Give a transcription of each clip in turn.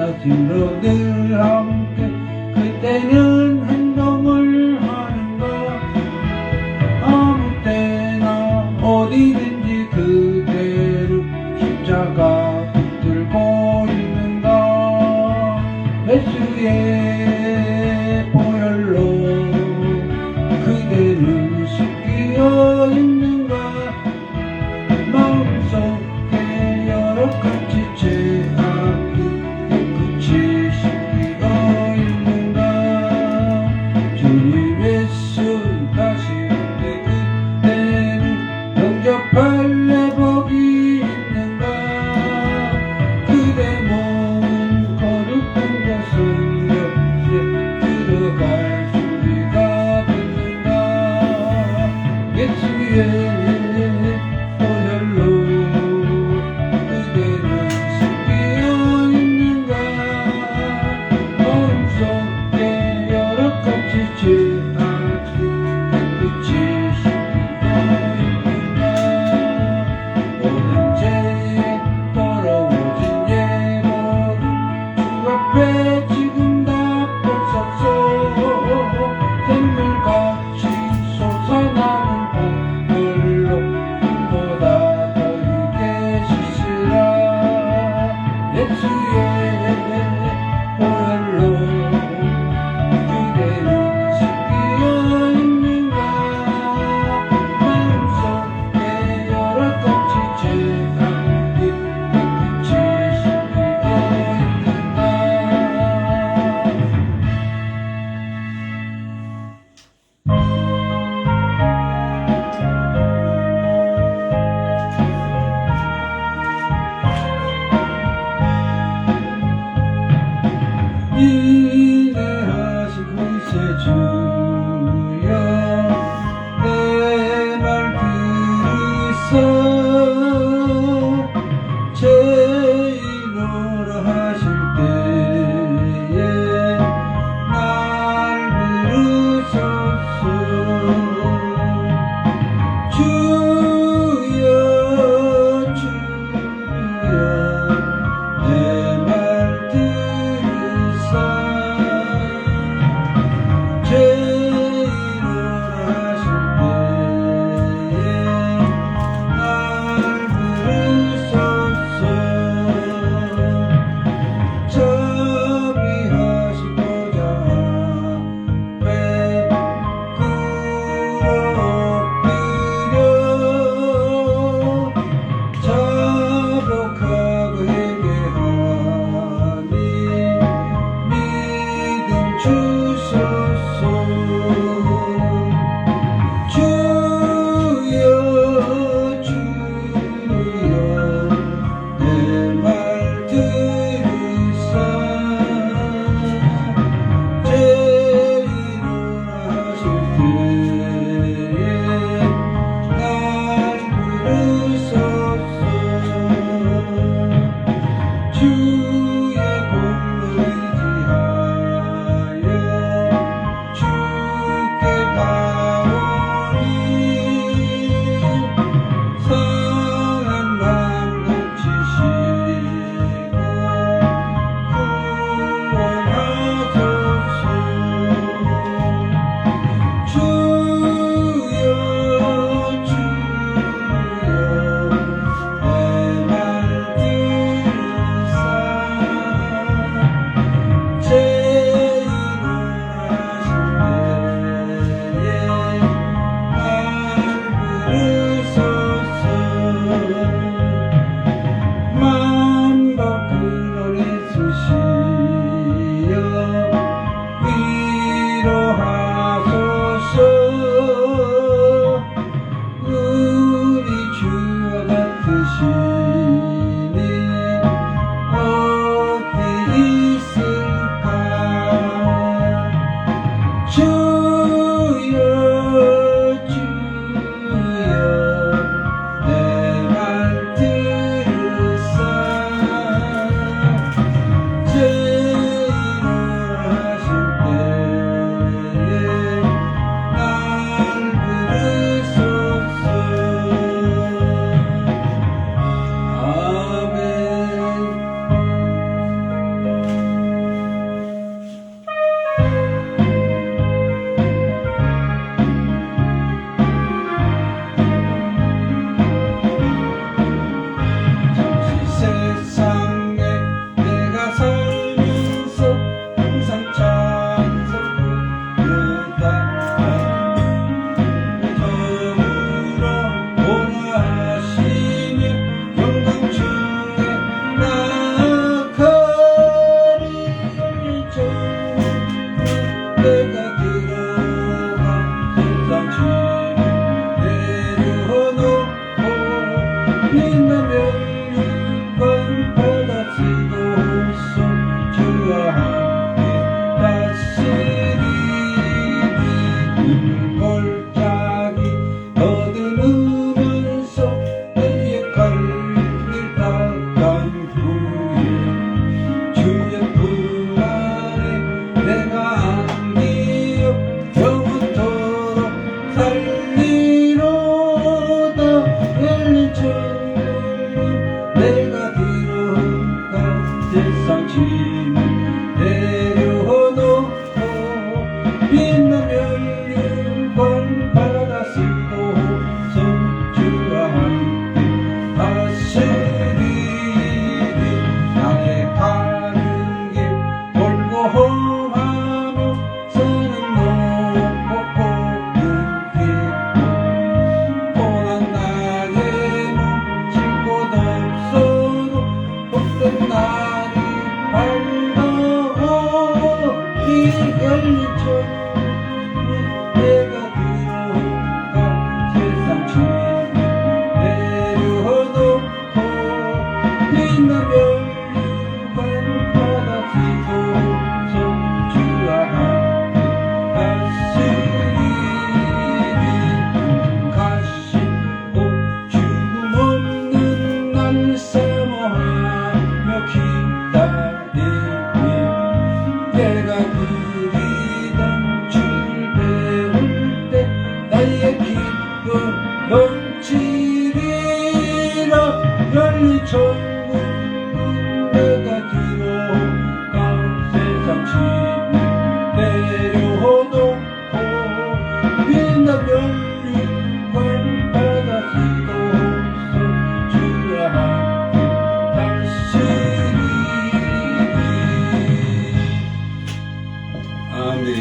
낮으로 늘 함께 그때는 행동을 하는가 아무 때나 어디든지 그대로 십자가 들고 있는가 예수의 보혈로 그대를 씻기어 있는가 마음속에 여러 가지 죄악이 깨끗이 씻기어 있는가 주님 예수 다시 오네 그대는 영접할 내복이 있는가 그대 몸은 거룩한 것을 열린 천국 내가 들어가 세상 짐을 내려놓고 빛나 면류관 바다 쓰고서 주와 함께 다스리리 가신 복 죽음 없는 날 사모하며 기다리니 내가 그리던 주를 배울 때 나의 기쁨 넘치리라 열린 천국 내가 들어가 세상 짐을 내려놓고 빛나 면류관 바다 쓰고서 주와 함께 다스리리 아멘.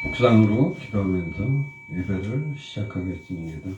묵상으로 기도하면서 예배를 시작하겠습니다.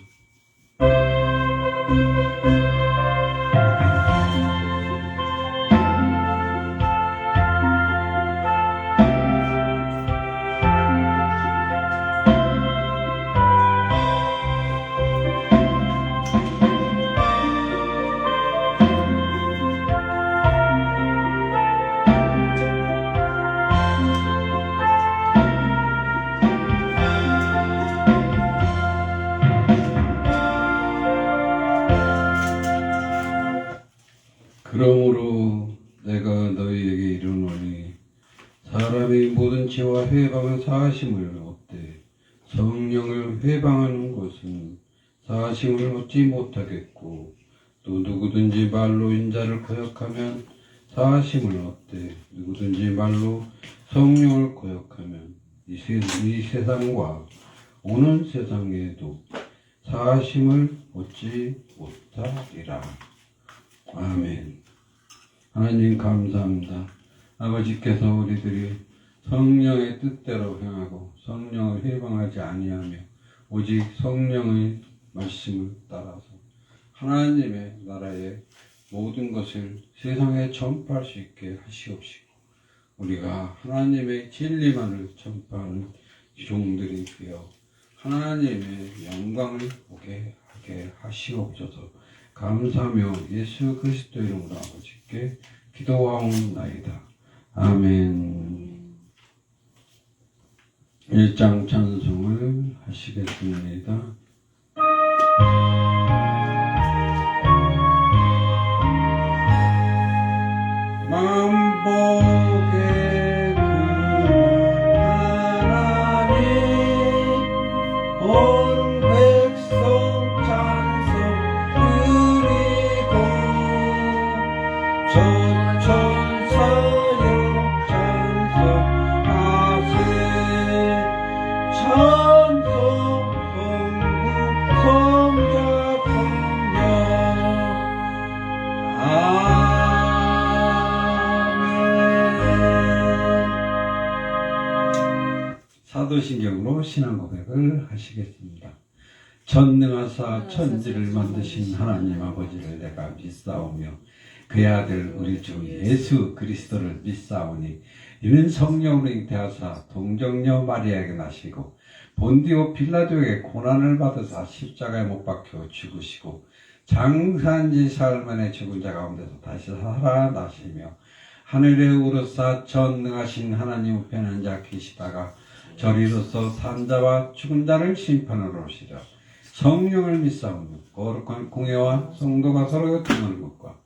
그러므로 내가 너희에게 이르노니 사람이 모든 죄와 회방을 사하심을 얻되 성령을 회방하는 것은 사하심을 얻지 못하겠고 또 누구든지 말로 인자를 거역하면 사하심을 얻되 누구든지 말로 성령을 거역하면 이 세상과 오는 세상에도 사하심을 얻지 못하리라. 아멘. 하나님 감사합니다. 아버지께서 우리들이 성령의 뜻대로 행하고 성령을 회방하지 아니하며 오직 성령의 말씀을 따라서 하나님의 나라의 모든 것을 세상에 전파할 수 있게 하시옵시고 우리가 하나님의 진리만을 전파하는 종들이 되어 하나님의 영광을 보게 하게 하시옵소서. 감사하며 예수 그리스도 이름으로 아버지께 기도하옵나이다. 아멘. 1장 찬송을 하시겠습니다. 만복의 그 하나님 온 백성 찬송 드리고 천천사역 찬송하세 찬송 성부 성자 성령 아멘. 사도신경으로 신앙 고백을 하시겠습니다. 전능하사 천지를 만드신 하나님 아버지를 내가 믿사오며 그의 아들 우리 주 예수 그리스도를 믿사오니 이는 성령으로 잉태하사 동정녀 마리아에게 나시고 본디오 빌라도에게 고난을 받으사 십자가에 못 박혀 죽으시고 장사한지 사흘 만에 죽은 자 가운데서 다시 살아나시며 하늘에 오르사 전능하신 하나님 우편에 앉아 계시다가 저리로서 산자와 죽은 자를 심판하러 오시라. 성령을 믿사오며 거룩한 공예와 성도가 서로 교통하는 것과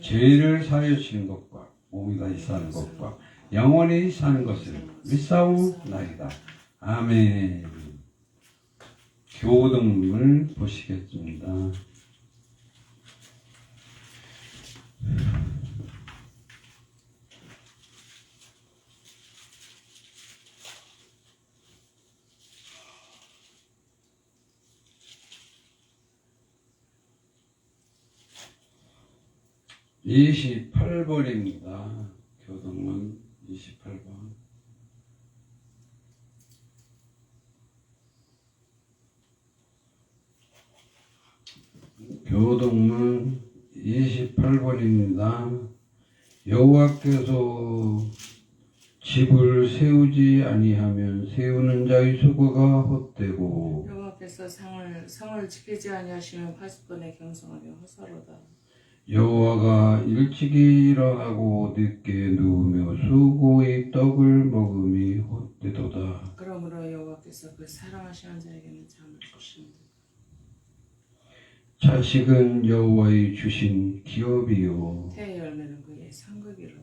죄를 사하여 주시는 것과 몸이 다시 사는 것과 영원히 사는 것을 믿사오나이다. 아멘. 교동문을 보시겠습니다. (28번입니다) 교동문 28번. 교동문 28 8번입니다. 여호와께서 집을 세우지 아니하면 세우는 자의 수고가 헛되고 여호와께서 성을 지키지 아니하시면 80번의 경성하며 헛사로다. 여호와가 일찍이 일어나고 늦게 누우며 수고의 떡을 먹음이 헛되도다. 그러므로 여호와께서 그 사랑하시는 자에게는 잠을 주십니다. 자식은 여호와의 주신 기업이요 태의 열매는 그의 상급이로다.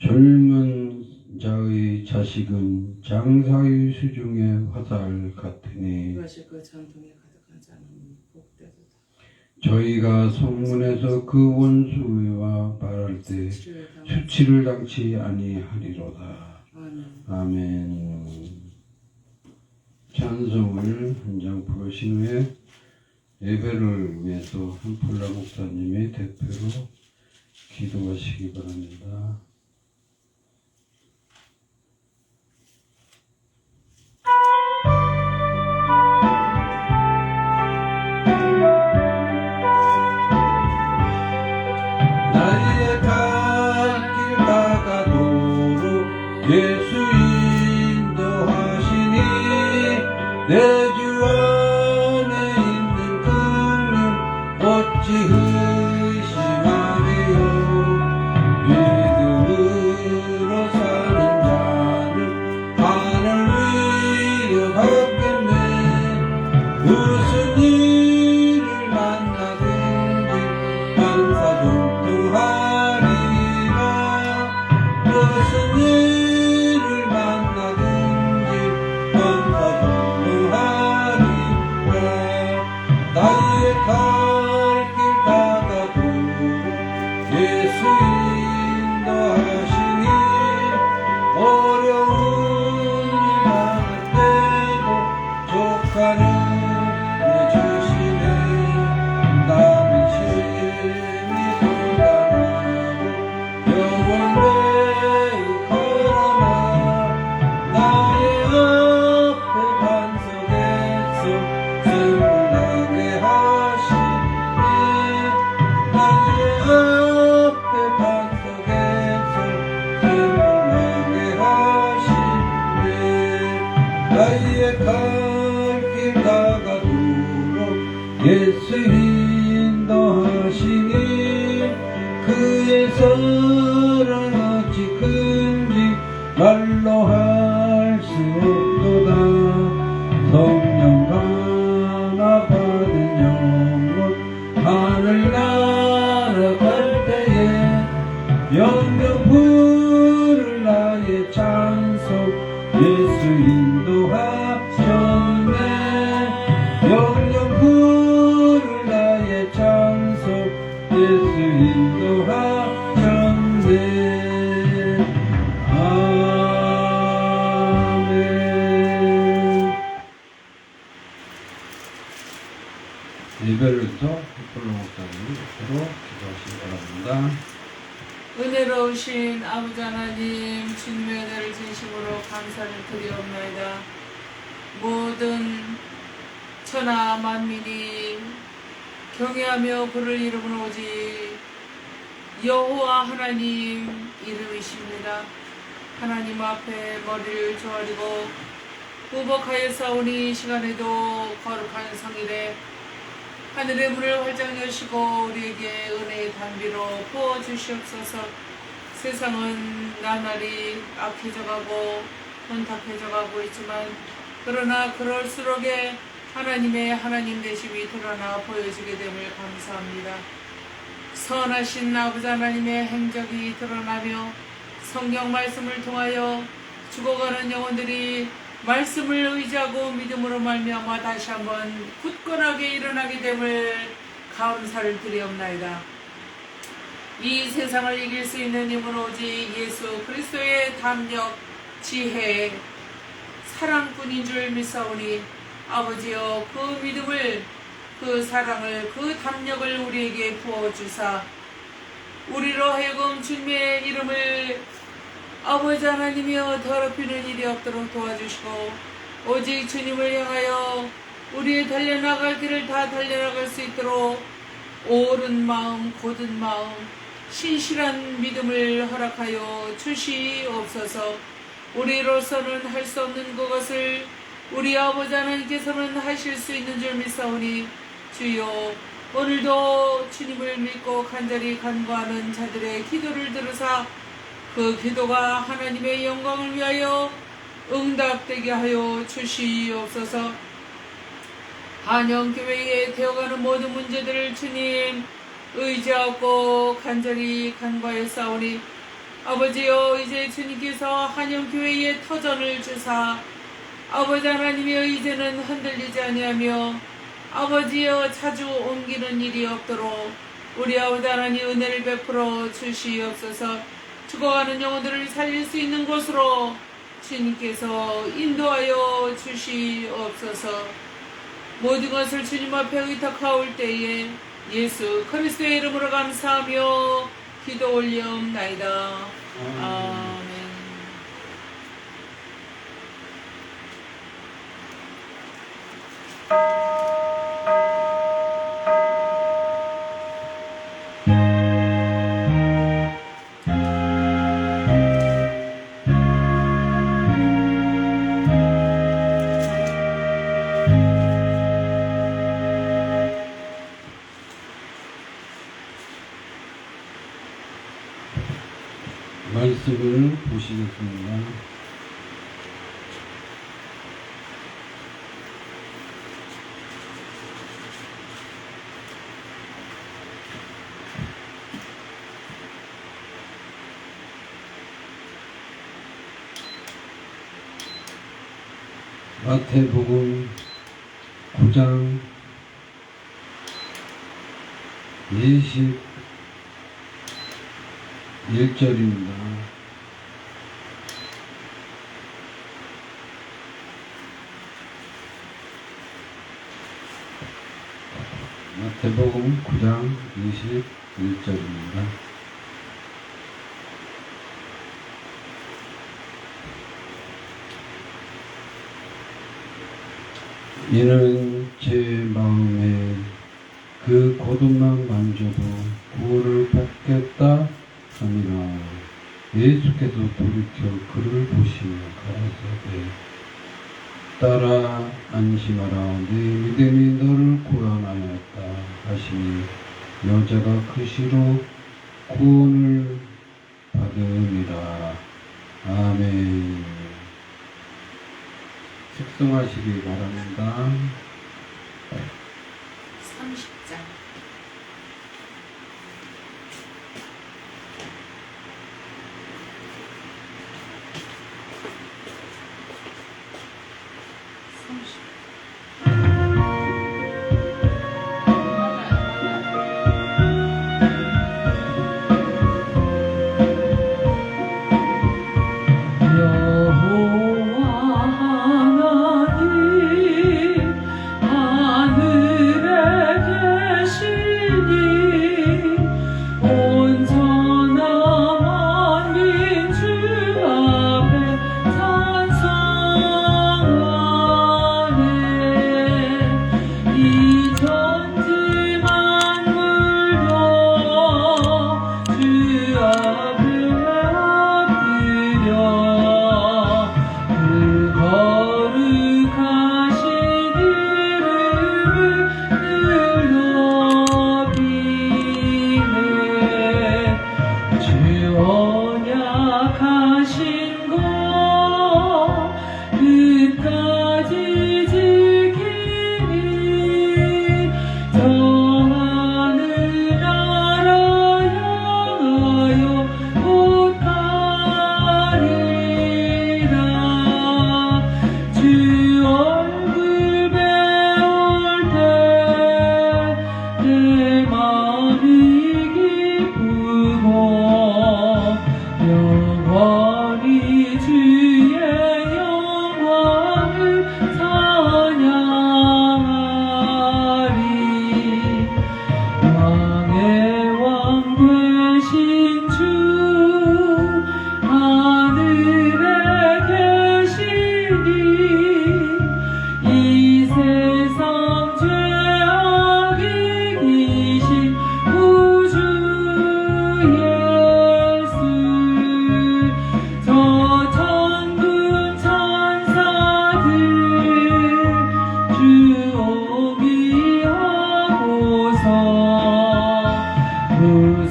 젊은 자의 자식은 장사의 수중의 화살 같으니 이것이 그 전통에 가득한 자는 복되도다. 저희가 성문에서 그 원수와 말할 때 수치를 당치 아니하리로다. 아멘. 아멘. 찬송을 한 장 부르신 후에 예배를 위해서 한폴라 목사님이 대표로 기도하시기 바랍니다. 나의 갈 길 다가도록 예수 인도하시니 내 주 안에 있는 그는 어찌 의심하리요. 믿음으로 사는 자는 하늘 위에 받겠네. 무슨 일을 만나든지 만사동통하리라. 무슨 일을 만나든지 만사동통하리라. 나의 갈 길 다가도록 예수 인도하시니 어려운 일 많을 때도 족하는 주시네. 나는 심히 고단하고 영원히 걸어나 나의 앞에 반석에서 생각나게 하시네. 나의 앞에 반석에서 생각나게 하시네. 나의 갈 길 다가도록 예수 인도하시니 그의 사랑 어찌 큰지 말로 할 수 없도다. 성령 강화 받은 영혼 하늘 날아갈 때에 영영 부를 나의 찬송 예수 인도하셨네. 영영 부를 나의 찬송 예수 인도하셨네. 아멘. 예배를부터 홀로 목사님이 옆으로 기도하시기 바랍니다. 은혜로우신 아버지 하나님, 주님의 은혜를 진심으로 감사를 드리옵나이다. 모든 천하 만민이 경외하며 부를 이름은 오직 여호와 하나님 이름이십니다. 하나님 앞에 머리를 조아리고 우복하여 싸우니 이 시간에도 거룩한 성일에 하늘의 문을 활짝 여시고 우리에게 은혜의 단비로 부어주시옵소서. 세상은 나날이 악해져가고 혼탁해져가고 있지만 그러나 그럴수록에 하나님의 하나님 되심이 드러나 보여지게 됨을 감사합니다. 선하신 아버지 하나님의 행적이 드러나며 성경 말씀을 통하여 죽어가는 영혼들이 말씀을 의지하고 믿음으로 말미암아 다시 한번 굳건하게 일어나게 됨을 감사를 드리옵나이다. 이 세상을 이길 수 있는 힘은 오직 예수 그리스도의 담력, 지혜, 사랑뿐인 줄 믿사오니 아버지여 그 믿음을, 그 사랑을, 그 담력을 우리에게 부어주사 우리로 하여금 주님의 이름을 아버지 하나님이여 더럽히는 일이 없도록 도와주시고 오직 주님을 향하여 우리의 달려나갈 길을 다 달려나갈 수 있도록 옳은 마음 곧은 마음 신실한 믿음을 허락하여 주시옵소서. 우리로서는 할 수 없는 그것을 우리 아버지 하나님께서는 하실 수 있는 줄 믿사오니 주여 오늘도 주님을 믿고 간절히 간구하는 자들의 기도를 들으사 그 기도가 하나님의 영광을 위하여 응답되게 하여 주시옵소서. 한영교회에 되어가는 모든 문제들을 주님 의지하고 간절히 간구하였사오니 아버지여 이제 주님께서 한영교회에 터전을 주사 아버지 하나님의 의지는 흔들리지 아니하며 아버지여 자주 옮기는 일이 없도록 우리 아버지 하나님 은혜를 베풀어 주시옵소서. 죽어가는 영혼들을 살릴 수 있는 곳으로 주님께서 인도하여 주시옵소서. 모든 것을 주님 앞에 의탁하올 때에 예수 그리스도의 이름으로 감사하며 기도 올리옵나이다. 아멘. 말씀을 보시겠습니다. 마태복음 9장 21절입니다. 마태복음 9장 21절입니다. 이는 제 마음에 그 거듭만 만져도 구원을 받겠다 하니라. 예수께서 돌이켜 그를 보시며 가라사대 따라 안심하라 네 믿음이 너를 구원하였다 하시니 여자가 그 시로 구원을 받으니라. 아멘. 식성하시기 바랍니다. 30장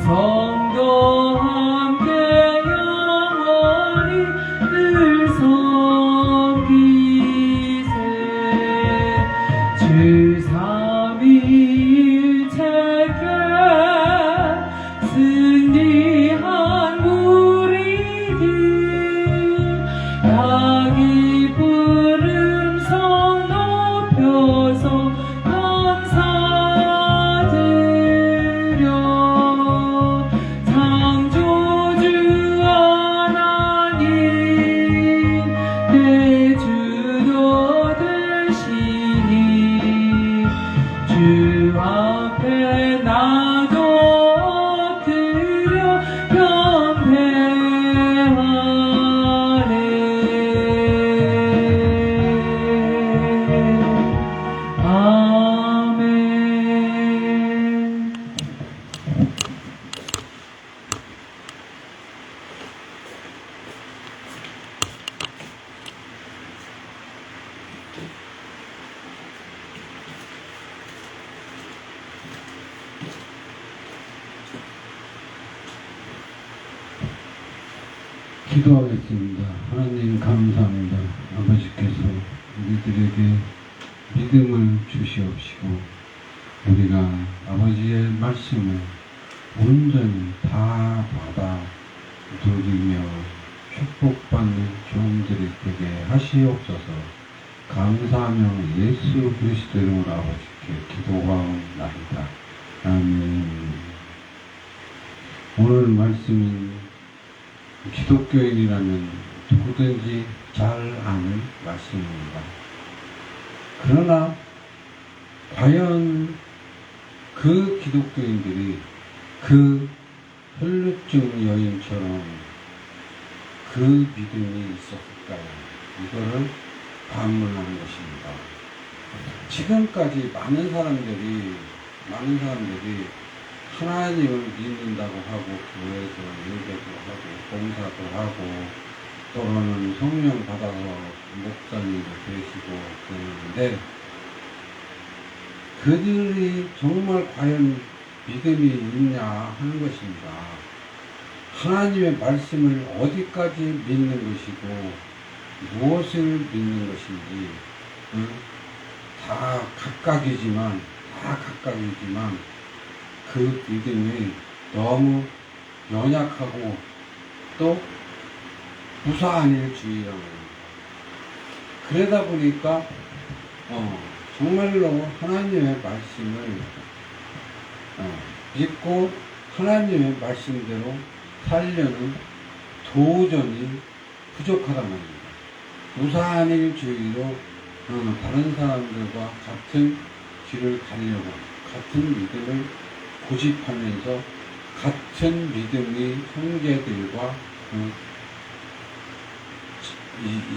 성도 함께 영원히 늘 섬기세 주 삼위일체께 승리한 우리들 나기 부름 성 높여서 감사드려 창조주 하나님 내 주도 되시니 주 앞에 나도 엎드려 경배하네. 아멘. 기도하겠습니다. 하나님 감사합니다. 아버지께서 우리들에게 믿음을 주시옵시고 우리가 아버지의 말씀을 온전히 다 받아 누리며 축복받는 종들이 되게 하시옵소서. 감사하며 예수 그리스도 이름으로 아버지께 기도하옵나이다. 아멘. 오늘 말씀은 기독교인이라면 누구든지 잘 아는 말씀입니다. 그러나 과연 그 기독교인들이 그 혈루증 여인처럼 그 믿음이 있었을까요? 이거를 반문하는 것입니다. 지금까지 많은 사람들이 하나님을 믿는다고 하고 교회에서 예배도 하고 봉사도 하고 또는 성령 받아서 목사님도 되시고 그러는데 그들이 정말 과연 믿음이 있냐 하는 것입니다. 하나님의 말씀을 어디까지 믿는 것이고 무엇을 믿는 것인지 다 각각이지만 그 믿음이 너무 연약하고 또 무사한일주의라고 합니다. 그러다 보니까 정말로 하나님의 말씀을 믿고 하나님의 말씀대로 살려는 도전이 부족하단 말입니다. 무사한일주의로 다른 사람들과 같은 길을 가려고 같은 믿음을 고집하면서 같은 믿음의 형제들과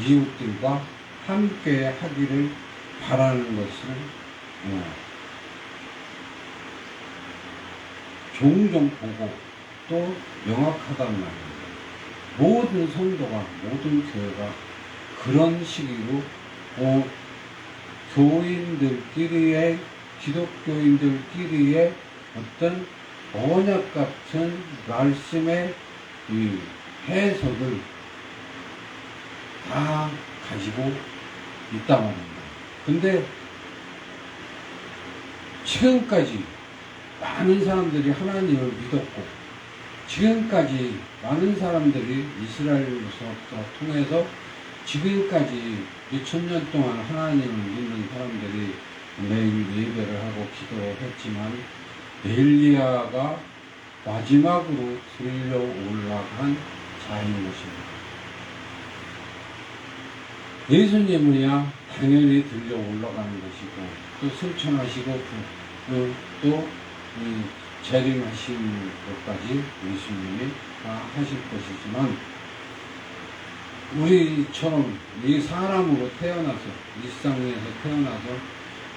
이웃들과 함께 하기를 바라는 것을 종종 보고 또 명확하단 말입니다. 모든 성도가 모든 교회가 그런 시기로 교인들끼리의 기독교인들끼리의 어떤 언약 같은 말씀의 이 해석을 다 가지고 있단 말입니다. 근데 지금까지 많은 사람들이 하나님을 믿었고 지금까지 많은 사람들이 이스라엘로부터 통해서 지금까지 몇천 년 동안 하나님을 믿는 사람들이 매일 예배를 하고 기도했지만 엘리야가 마지막으로 들려 올라간 자인 것입니다. 예수님은야 당연히 들려 올라가는 것이고 또 승천하시고 또 재림하신 것까지 예수님이 다 하실 것이지만 우리처럼 이 사람으로 태어나서 일상에서 태어나서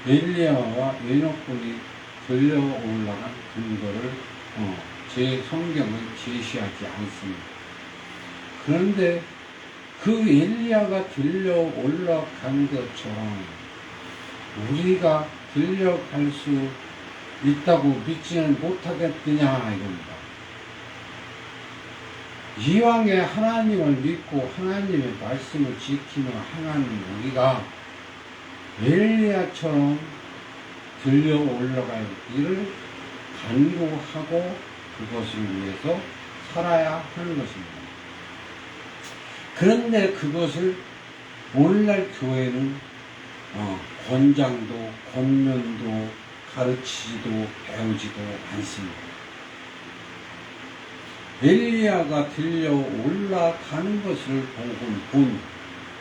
엘리야와 에녹군이 들려 올라간 근거를 제 성경은 제시하지 않습니다. 그런데 그 엘리야가 들려 올라간 것처럼 우리가 들려갈 수 있다고 믿지는 못하겠느냐 이겁니다. 이왕에 하나님을 믿고 하나님의 말씀을 지키며 행하는 우리가 엘리야처럼 들려 올라갈 길을 간구하고 그것을 위해서 살아야 하는 것입니다. 그런데 그것을 오늘날 교회는 권장도 권면도 가르치지도 배우지도 않습니다. 엘리야가 들려 올라가는 것을 본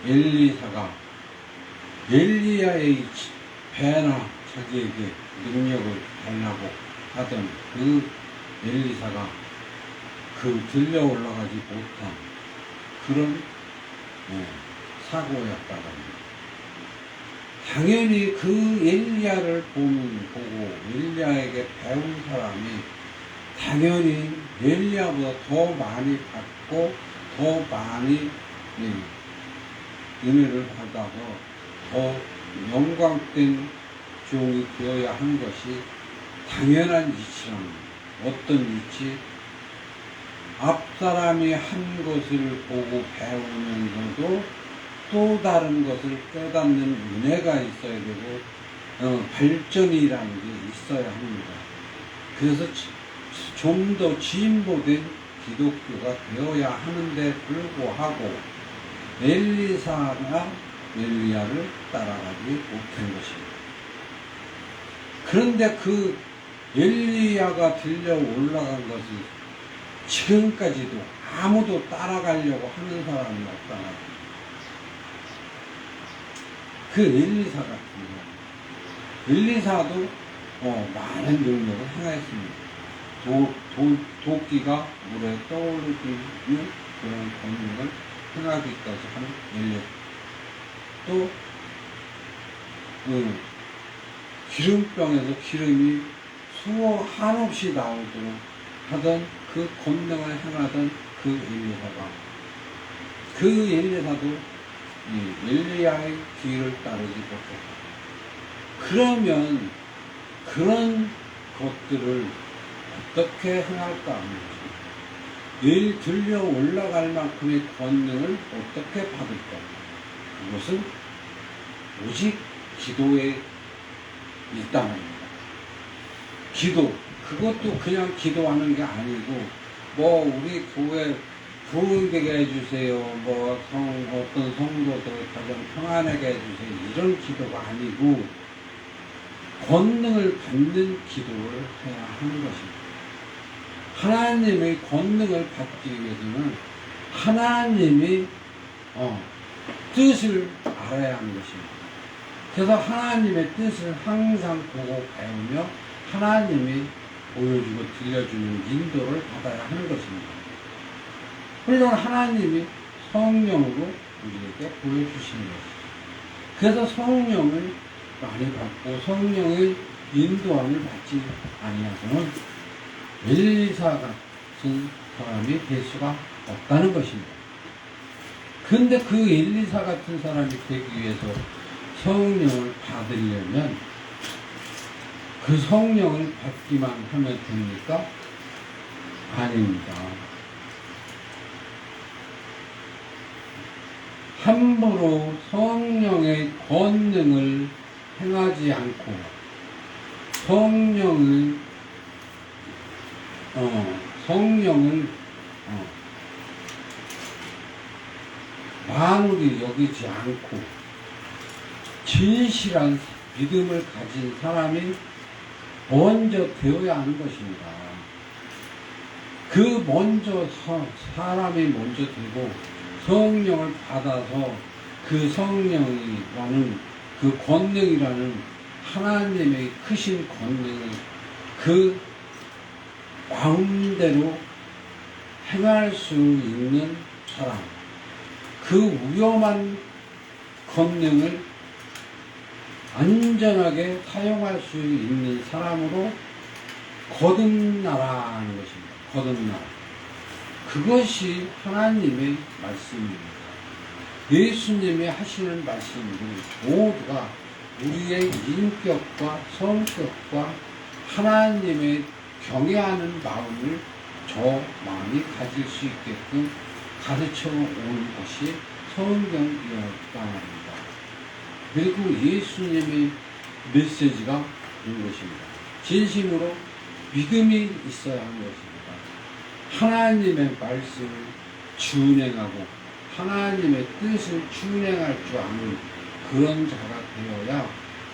엘리사가 엘리야의 배나 자기에게 능력을 달라고 하던 그 엘리사가 그 들려 올라가지 못한 그런 사고였다고 합니다. 당연히 그 엘리야를 보고 엘리야에게 배운 사람이 당연히 엘리야보다 더 많이 받고 더 많이 은혜를 받아서 더 영광된 종이 되어야 하는 것이 당연한 이치랍니다. 어떤 이치? 앞사람이 한 것을 보고 배우면서도 또 다른 것을 깨닫는 은혜가 있어야 되고 발전이라는 게 있어야 합니다. 그래서 좀 더 진보된 기독교가 되어야 하는데 불구하고 엘리사나 엘리야를 따라가지 못한 것입니다. 그런데 그 엘리야가 들려 올라간 것을 지금까지도 아무도 따라가려고 하는 사람이 없다는 거예요. 그 엘리사 같은 경우 엘리사도 많은 능력을 행하였습니다. 도끼가 물에 떠오르는 그런 권능을 행하기까지 하는 엘리야. 또 기름병에서 기름이 한없이 나오도록 하던 그 권능을 행하던 그 엘리사가 그 엘리사도 엘리야의 뒤를 따르지 못했다. 그러면 그런 것들을 어떻게 행할까 하는 것입니다. 들려 올라갈 만큼의 권능을 어떻게 받을까? 그것은 오직 기도에 있다는 겁니다. 기도, 그것도 그냥 기도하는 게 아니고 우리 교회 부흥되게 해주세요. 어떤 성도들 가정 평안하게 해주세요. 이런 기도가 아니고 권능을 받는 기도를 해야 하는 것입니다. 하나님의 권능을 받기 위해서는 하나님의 뜻을 알아야 하는 것입니다. 그래서 하나님의 뜻을 항상 보고 배우며 하나님이 보여주고 들려주는 인도를 받아야 하는 것입니다. 물론 하나님이 성령으로 우리에게 보여주시는 것입니다. 그래서 성령을 많이 받고 성령의 인도함을 받지 아니하고는 엘리사 같은 사람이 될 수가 없다는 것입니다. 그런데 그 엘리사 같은 사람이 되기 위해서 성령을 받으려면 그 성령을 받기만 하면 됩니까? 아닙니다. 함부로 성령의 권능을 행하지 않고 성령을 만물이 여기지 않고 진실한 믿음을 가진 사람이 먼저 되어야 하는 것입니다. 그 먼저 사람이 먼저 되고 성령을 받아서 그 성령이라는 그 권능이라는 하나님의 크신 권능을 그 마음대로 행할 수 있는 사람, 그 위험한 권능을 안전하게 사용할 수 있는 사람으로 거듭나라는 것입니다. 거듭나라. 그것이 하나님의 말씀입니다. 예수님이 하시는 말씀들이 모두가 우리의 인격과 성격과 하나님의 경외하는 마음을 저 많이 가질 수 있게끔 가르쳐 온 것이 성경이었다 말입니다. 그리고 예수님의 메시지가 이런 것입니다. 진심으로 믿음이 있어야 하는 것입니다. 하나님의 말씀을 준행하고 하나님의 뜻을 준행할 줄 아는 그런 자가 되어야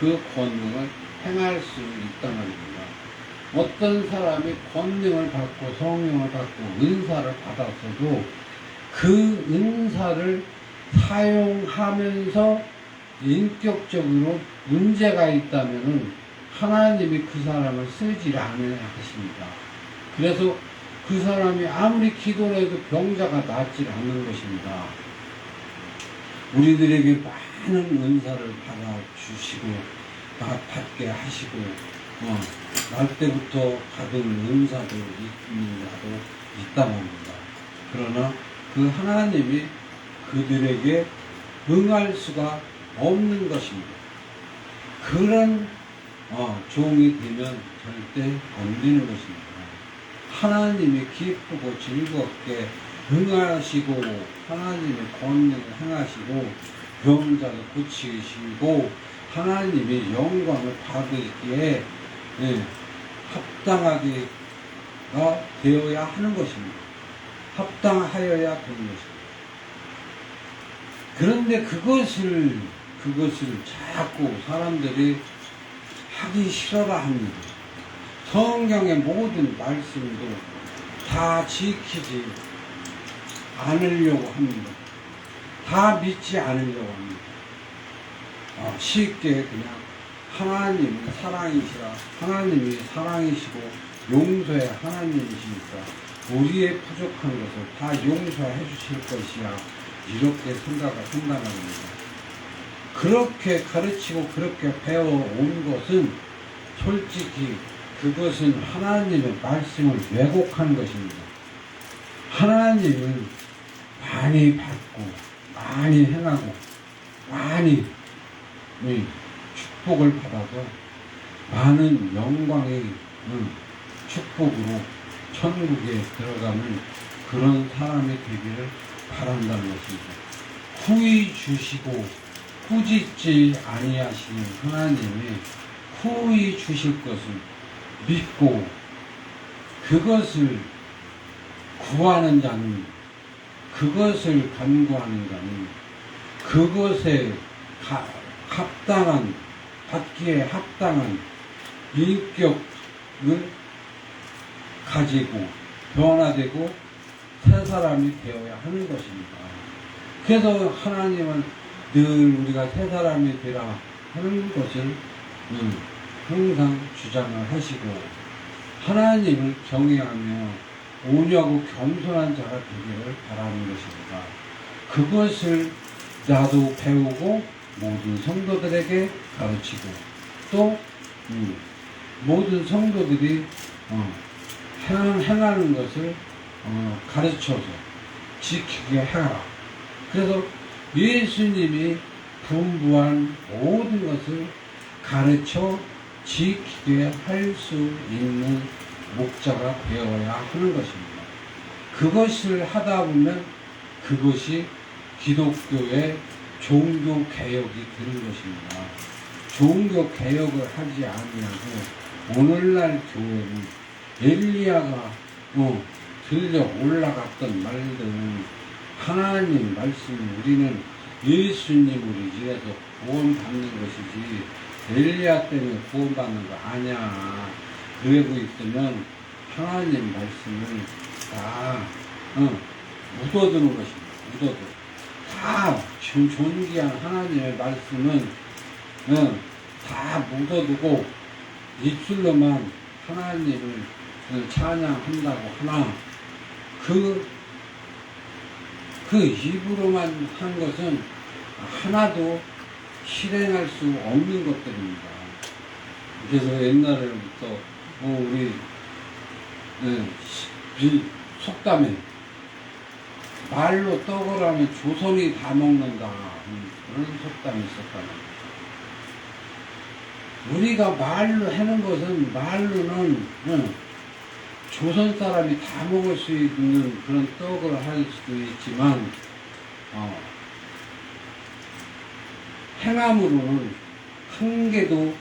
그 권능을 행할 수 있단 말입니다. 어떤 사람이 권능을 받고 성령을 받고 은사를 받았어도 그 은사를 사용하면서 인격적으로 문제가 있다면은 하나님이 그 사람을 쓰지 않으려 하십니다. 그래서 그 사람이 아무리 기도를 해도 병자가 낫지 않는 것입니다. 우리들에게 많은 은사를 받아주시고 받게 하시고 날 때부터 받은 은사도 있는 자도 있단 말입니다. 그러나 그 하나님이 그들에게 응할 수가 없는 것입니다. 그런 종이 되면 절대 안 되는 것입니다. 하나님이 기쁘고 즐겁게 응하시고 하나님의 권능을 행하시고 병자를 고치시고 하나님의 영광을 받기에 합당하게가 되어야 하는 것입니다. 합당하여야 되는 것입니다. 그런데 그것을 자꾸 사람들이 하기 싫어라 합니다. 성경의 모든 말씀도 다 지키지 않으려고 합니다. 다 믿지 않으려고 합니다. 쉽게 그냥 하나님은 사랑이시라, 하나님이 사랑이시고 용서의 하나님이시니까 우리의 부족한 것을 다 용서해 주실 것이야, 이렇게 생각을 한다는 겁니다. 그렇게 가르치고 그렇게 배워온 것은 솔직히 그것은 하나님의 말씀을 왜곡한 것입니다. 하나님은 많이 받고 많이 행하고 많이 축복을 받아서 많은 영광의 축복으로 천국에 들어가는 그런 사람이 되기를 바란다는 것입니다. 후히 주시고 꾸짖지 아니하시는 하나님이 후히 주실 것을 믿고 그것을 구하는 자는, 그것을 간구하는 자는 그것에 합당한, 받기에 합당한 인격을 가지고 변화되고 새 사람이 되어야 하는 것입니다. 그래서 하나님은 늘 우리가 새 사람이 되라 하는 것을 항상 주장을 하시고 하나님을 경외하며 온유하고 겸손한 자가 되기를 바라는 것입니다. 그것을 나도 배우고 모든 성도들에게 가르치고 또 모든 성도들이 행하는 것을 가르쳐서 지키게 하라. 그래서 예수님이 분부한 모든 것을 가르쳐 지키게 할 수 있는 목자가 되어야 하는 것입니다. 그것을 하다 보면 그것이 기독교의 종교 개혁이 되는 것입니다. 종교 개혁을 하지 아니하고 오늘날 교회는 엘리야가 들려 올라갔던 말들은 하나님 말씀, 우리는 예수님으로 인해서 구원받는 것이지 엘리야 때문에 구원받는 거 아니야. 그러고 있으면 하나님 말씀을 다 묻어두는 것입니다. 묻어둬. 다 존귀한 하나님의 말씀은 다 묻어두고 입술로만 하나님을 찬양한다고 하나 그 입으로만 한 것은 하나도 실행할 수 없는 것들입니다. 그래서 옛날에부터 우리 속담에 말로 떡을 하면 조선이 다 먹는다 그런 속담이 있었다는 우리가 말로 하는 것은 말로는 조선 사람이 다 먹을 수 있는 그런 떡을 할 수도 있지만 행함으로는 한 개도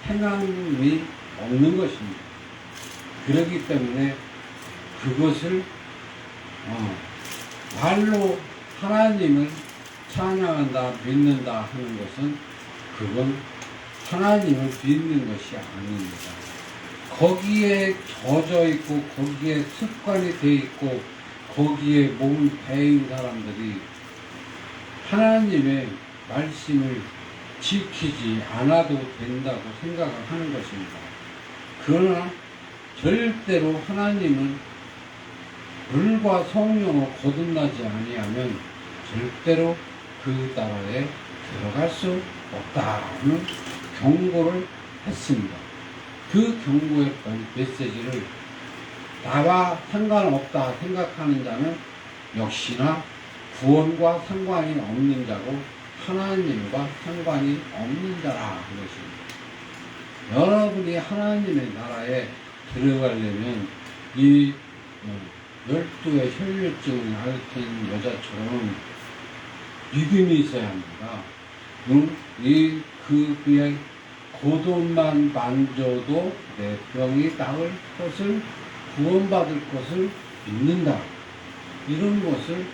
행함이 없는 것입니다. 그렇기 때문에 그것을 말로 하나님을 찬양한다, 믿는다 하는 것은 그건 하나님을 믿는 것이 아닙니다. 거기에 젖어 있고 거기에 습관이 돼 있고 거기에 몸을 배인 사람들이 하나님의 말씀을 지키지 않아도 된다고 생각을 하는 것입니다. 그러나 절대로 하나님은 물과 성령으로 거듭나지 아니하면 절대로 그 나라에 들어갈 수 없다는 경고를 했습니다. 그 경고의 메시지를 나와 상관없다 생각하는 자는 역시나 구원과 상관이 없는 자고 하나님과 상관이 없는 자라 하는 것입니다. 여러분이 하나님의 나라에 들어가려면 이 12의 혈류증을 앓은 여자처럼 믿음이 있어야 합니다. 그의 고돈만 만져도 내 병이 나을 것을 구원받을 것을 믿는다. 이런 것을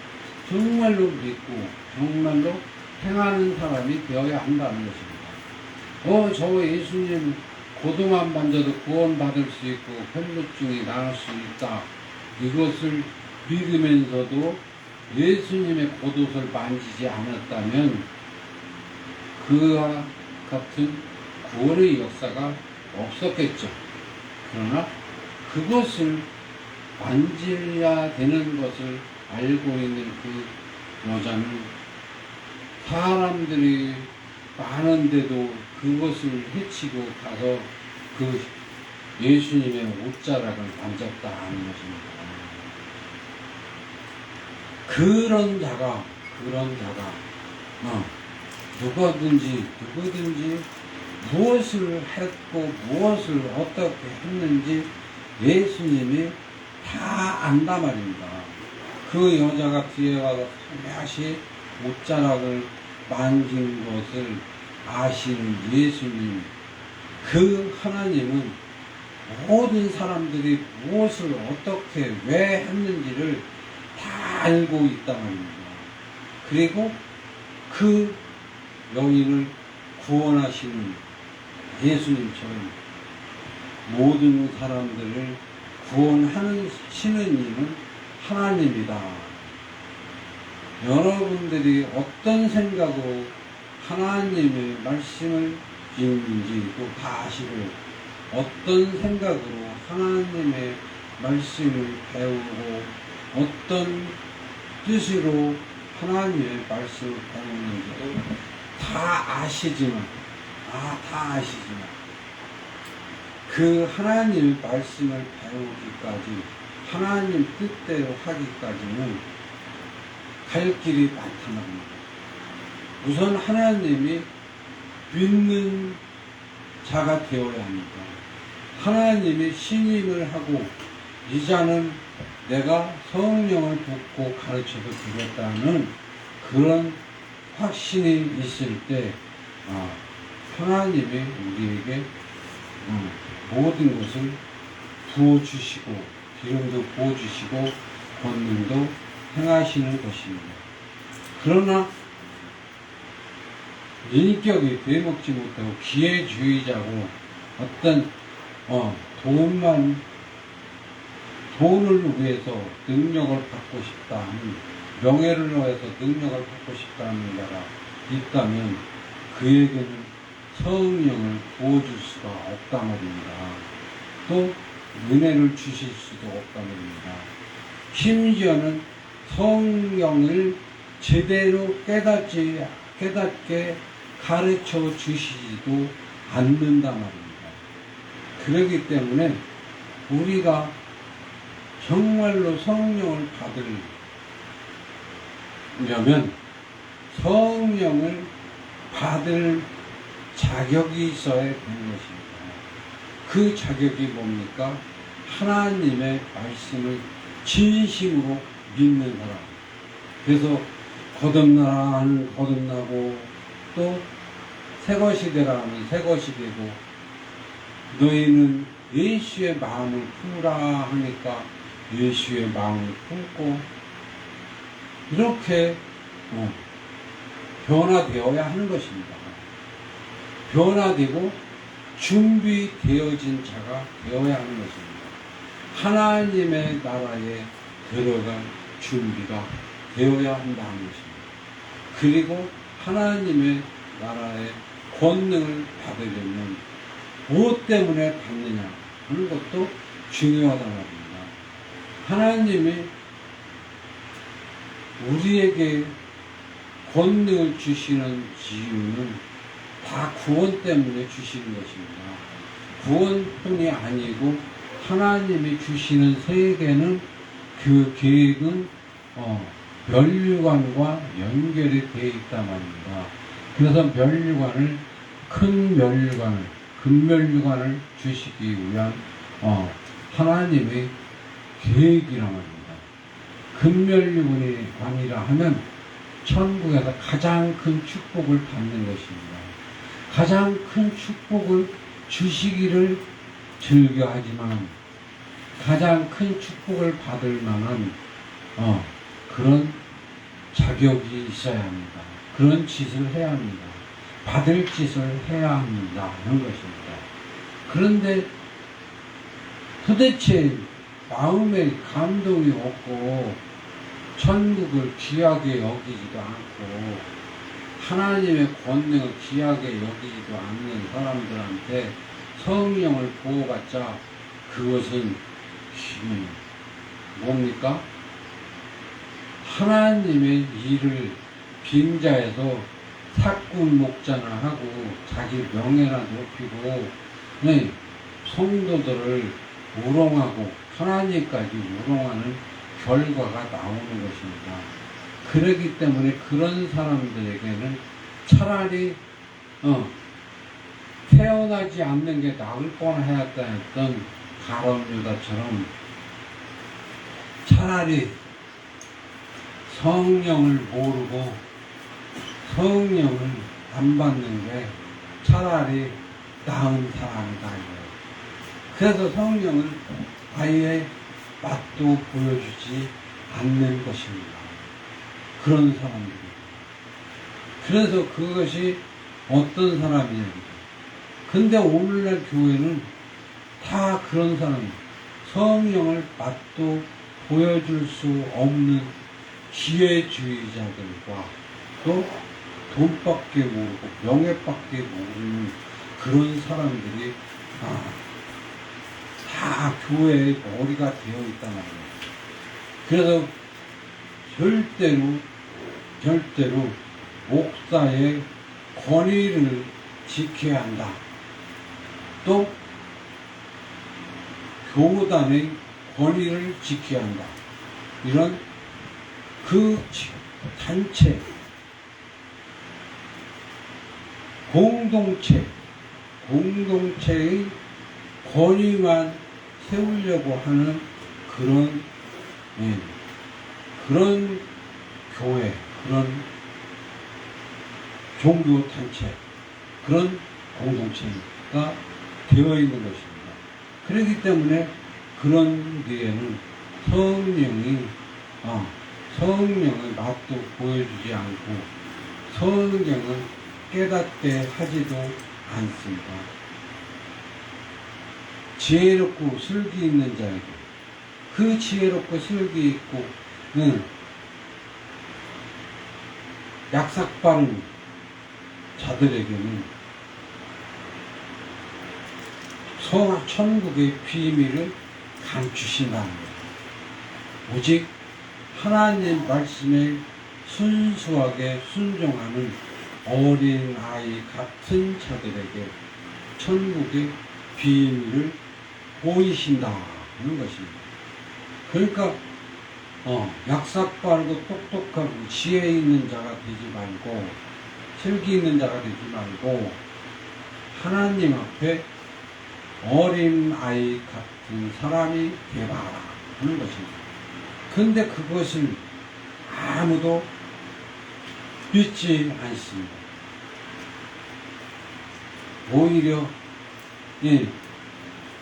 정말로 믿고 정말로 행하는 사람이 되어야 한다는 것입니다. 저 예수님 고도만 만져도 구원받을 수 있고 혈루증이 나을 수 있다. 이것을 믿으면서도 예수님의 겉옷을 만지지 않았다면 그와 같은 구원의 역사가 없었겠죠. 그러나 그것을 만져야 되는 것을 알고 있는 그 여자는 사람들이 많은데도 그것을 해치고 가서 그 예수님의 옷자락을 만졌다 하는 것입니다. 그런 자가 누구든지 무엇을 했고 무엇을 어떻게 했는지 예수님이 다 안다 말입니다. 그 여자가 뒤에 와서 살며시 옷자락을 만진 것을 아시는 예수님, 그 하나님은 모든 사람들이 무엇을 어떻게 왜 했는지를 다 알고 있다 말입니다. 그리고 그 여인을 구원하시는 예수님처럼 모든 사람들을 구원하는 신은님은 하나님이다. 여러분들이 어떤 생각으로 하나님의 말씀을 읽는지 또 다 아시고 어떤 생각으로 하나님의 말씀을 배우고 어떤 뜻으로 하나님의 말씀을 배우는지도 다 아시지만 그 하나님의 말씀을 배우기까지 하나님 뜻대로 하기까지는 갈 길이 많답니다. 우선 하나님이 믿는 자가 되어야 합니다. 하나님이 신임을 하고 이자는 내가 성령을 붓고 가르쳐서 주겠다는 그런 확신이 있을 때 하나님이 우리에게 모든 것을 부어주시고 기름도 부어주시고 권능도 행하시는 것입니다. 그러나 인격이 되먹지 못하고 기회주의자고 어떤 돈을 위해서 능력을 받고 싶다 하는 명예를 위해서 능력을 받고 싶다 하는 자가 있다면 그에게는 성령을 부어줄 수가 없다 말입니다. 또 은혜를 주실 수도 없다 말입니다. 심지어는 성령을 제대로 깨닫게 가르쳐 주시지도 않는다 말입니다. 그렇기 때문에 우리가 정말로 성령을 받으려면 성령을 받을 자격이 있어야 되는 것입니다. 그 자격이 뭡니까? 하나님의 말씀을 진심으로 믿는 사람. 그래서 거듭나라 하면 거듭나고, 또 새것이 되라 하면 새것이 되고, 너희는 예수의 마음을 품으라 하니까 예수의 마음을 품고, 이렇게 변화되어야 하는 것입니다. 변화되고 준비되어진 자가 되어야 하는 것입니다. 하나님의 나라에 들어갈 준비가 되어야 한다는 것입니다. 그리고 하나님의 나라의 권능을 받으려면 무엇 때문에 받느냐 하는 것도 중요하다는 겁니다. 하나님이 우리에게 권능을 주시는 이유는 다 구원 때문에 주시는 것입니다. 구원뿐이 아니고 하나님이 주시는 세계는, 그 계획은 멸류관과 연결이 되어 있단 말입니다. 그래서 멸류관을, 큰 멸류관을, 금멸류관을 주시기 위한 하나님의 계획이란 말입니다. 금멸류관이라 하면 천국에서 가장 큰 축복을 받는 것입니다. 가장 큰 축복을 주시기를 즐겨하지만 가장 큰 축복을 받을 만한 그런 자격이 있어야 합니다. 그런 짓을 해야 합니다. 받을 짓을 해야 합니다 하는 것입니다. 그런데 도대체 마음에 감동이 없고 천국을 귀하게 여기지도 않고 하나님의 권능을 귀하게 여기지도 않는 사람들한테 성령을 부어봤자 그것은 뭡니까? 하나님의 일을 빙자해서 사꾼 목자나 하고 자기 명예나 높이고 성도들을 우롱하고 하나님까지 우롱하는 결과가 나오는 것입니다. 그렇기 때문에 그런 사람들에게는 차라리 태어나지 않는 게 나을 뻔하였다 했던 가룟 유다처럼 차라리 성령을 모르고 성령을 안 받는 게 차라리 나은 사람이다. 그래서 성령을 아예 맛도 보여주지 않는 것입니다. 그런 사람들이. 그래서 그것이 어떤 사람이냐. 근데 오늘날 교회는 다 그런 사람, 성령을 맛도 보여줄 수 없는 기회주의자들과 또 돈밖에 모르고 명예밖에 모르는 그런 사람들이 다 교회의 머리가 되어 있단 말이에요. 그래서 절대로 목사의 권위를 지켜야 한다. 또 교단의 권위를 지켜야 한다. 이런 그 단체, 공동체의 권위만 세우려고 하는 그런 교회, 그런 종교단체, 그런 공동체가 되어 있는 것입니다. 그렇기 때문에 그런 데에는 성령의 맛도 보여주지 않고 성령을 깨닫게 하지도 않습니다. 지혜롭고 슬기 있는 자에게, 그 지혜롭고 슬기 있고 약삭 빠른 자들에게는 천국의 비밀을 감추신다는 거예요. 오직 하나님 말씀에 순수하게 순종하는 어린 아이 같은 자들에게 천국의 비밀을 보이신다는 것입니다. 그러니까 약삭 빠르고 똑똑하고 지혜 있는 자가 되지 말고 슬기 있는 자가 되지 말고 하나님 앞에 어린 아이 같은 사람이 되봐라 하는 것입니다. 근데 그것을 아무도 믿지 않습니다. 오히려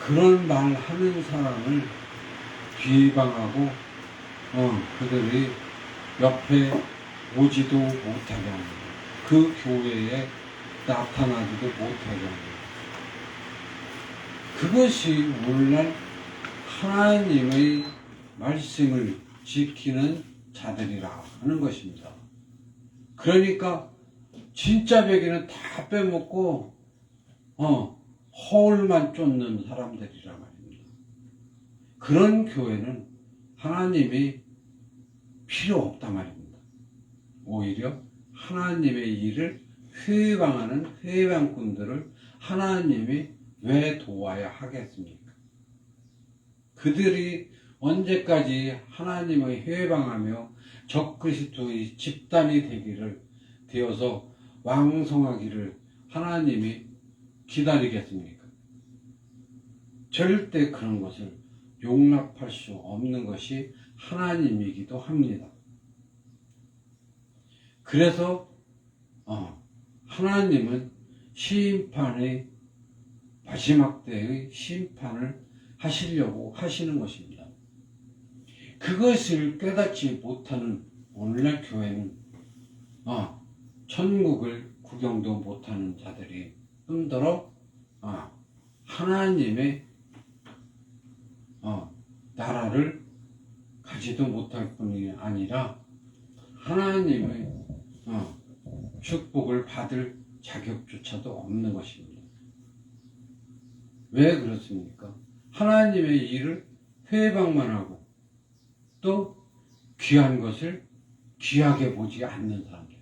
그런 말 하는 사람을 비방하고 그들이 옆에 오지도 못하게 합니다. 그 교회에 나타나지도 못하게 합니다. 그것이 오늘날 하나님의 말씀을 지키는 자들이라 하는 것입니다. 그러니까 진짜 베개는 다 빼먹고 허울만 쫓는 사람들이라 말입니다. 그런 교회는 하나님이 필요 없다 말입니다. 오히려 하나님의 일을 회방하는 회방꾼들을 하나님이 왜 도와야 하겠습니까? 그들이 언제까지 하나님의 회방하며 적그리스도의 집단이 되어서 왕성하기를 하나님이 기다리겠습니까? 절대 그런 것을 용납할 수 없는 것이 하나님이기도 합니다. 그래서 하나님은 심판의 마지막 때의 심판을 하시려고 하시는 것입니다. 그것을 깨닫지 못하는 오늘날 교회는 천국을 구경도 못하는 자들이 힘들어 하나님의 나라를 가지도 못할 뿐이 아니라 하나님의 축복을 받을 자격조차도 없는 것입니다. 왜 그렇습니까? 하나님의 일을 회방만 하고 또 귀한 것을 귀하게 보지 않는 사람들.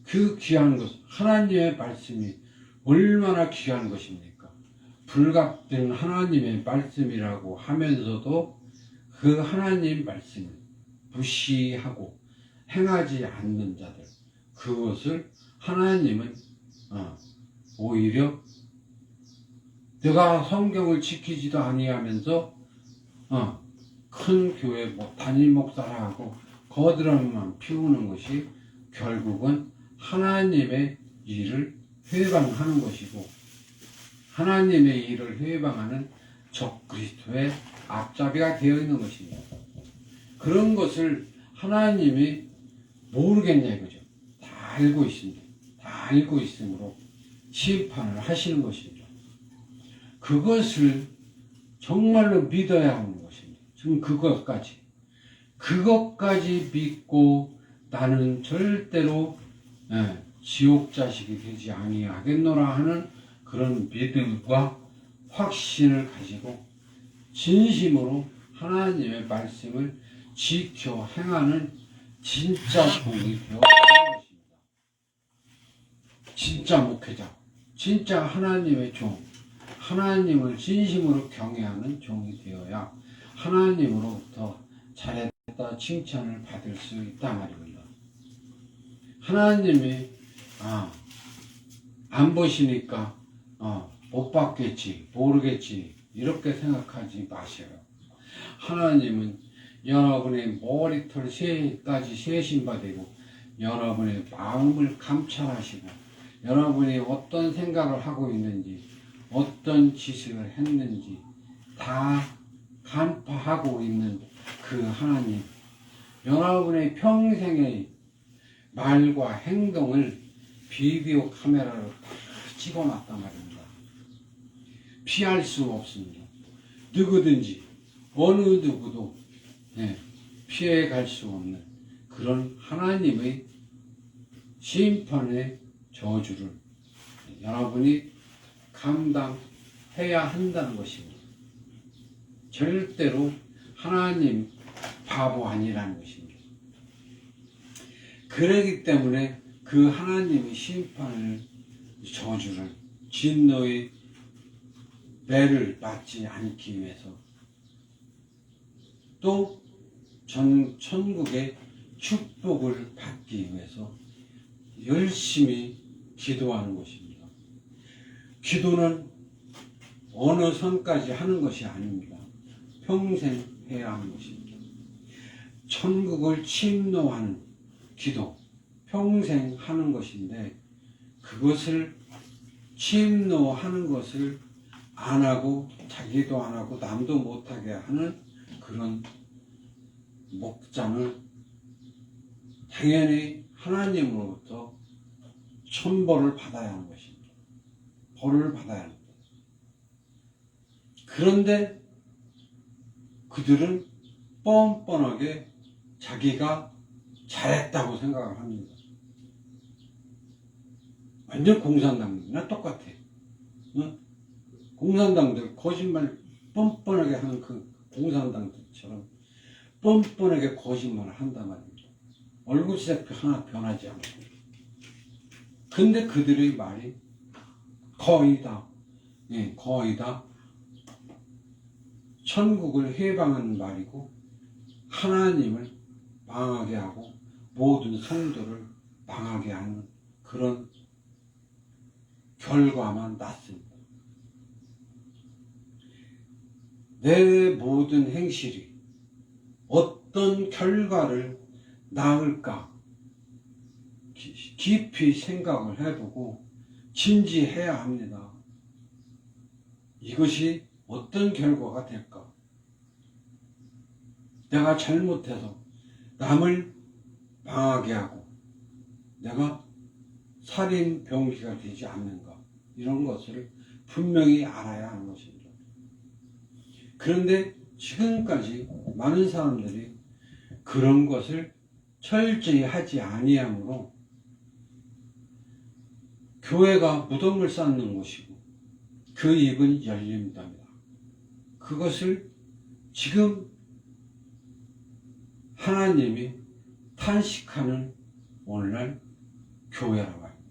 그 귀한 것, 하나님의 말씀이 얼마나 귀한 것입니까? 불같은 하나님의 말씀이라고 하면서도 그 하나님 말씀을 무시하고 행하지 않는 자들, 그것을 하나님은 오히려 내가 성경을 지키지도 아니하면서 큰 교회 담임 목사라 하고 거드름만 피우는 것이 결국은 하나님의 일을 회방하는 것이고 하나님의 일을 회방하는 적그리스도의 앞잡이가 되어 있는 것입니다. 그런 것을 하나님이 모르겠냐 이거죠. 다 알고 있습니다. 다 알고 있으므로 심판을 하시는 것입니다. 그것을 정말로 믿어야 하는 것입니다. 지금 그것까지 믿고 나는 절대로 지옥 자식이 되지 아니하겠노라 하는 그런 믿음과 확신을 가지고 진심으로 하나님의 말씀을 지켜 행하는 진짜 종이 되어야 하는 것입니다. 진짜 목회자, 진짜 하나님의 종, 하나님을 진심으로 경외하는 종이 되어야 하나님으로부터 잘했다 칭찬을 받을 수 있다 말입니다. 하나님이 안 보시니까 못 받겠지, 모르겠지 이렇게 생각하지 마세요. 하나님은 여러분의 머리털 새까지 세신받고 여러분의 마음을 감찰하시고 여러분이 어떤 생각을 하고 있는지 어떤 짓을 했는지 다 간파하고 있는 그 하나님, 여러분의 평생의 말과 행동을 비디오 카메라로 다 찍어놨단 말입니다. 피할 수 없습니다. 누구든지 어느 누구도 피해갈 수 없는 그런 하나님의 심판의 저주를 여러분이 감당해야 한다는 것입니다. 절대로 하나님 바보 아니라는 것입니다. 그러기 때문에 그 하나님의 심판을 저주를 진노의 매를 맞지 않기 위해서 또 천국의 축복을 받기 위해서 열심히 기도하는 것입니다. 기도는 어느 선까지 하는 것이 아닙니다. 평생 해야 하는 것입니다. 천국을 침노하는 기도, 평생 하는 것인데 그것을 침노하는 것을 안 하고 자기도 안 하고 남도 못하게 하는 그런 목장을 당연히 하나님으로부터 천벌을 받아야 하는 것입니다. 벌을 받아야 합니다. 그런데 그들은 뻔뻔하게 자기가 잘했다고 생각을 합니다. 완전 공산당이나 똑같아. 응? 공산당들 거짓말 뻔뻔하게 하는 그 공산당들처럼 뻔뻔하게 거짓말을 한단 말입니다. 얼굴색 하나 변하지 않고. 근데 그들의 말이 거의 다 천국을 해방하는 말이고 하나님을 망하게 하고 모든 성도를 망하게 하는 그런 결과만 났습니다. 내 모든 행실이 어떤 결과를 낳을까 깊이 생각을 해보고 진지해야 합니다. 이것이 어떤 결과가 될까? 내가 잘못해서 남을 망하게 하고 내가 살인 병기가 되지 않는가? 이런 것을 분명히 알아야 하는 것입니다. 그런데 지금까지 많은 사람들이 그런 것을 철저히 하지 아니하므로 교회가 무덤을 쌓는 곳이고 그 입은 열립니다. 그것을 지금 하나님이 탄식하는 오늘날 교회라고 합니다.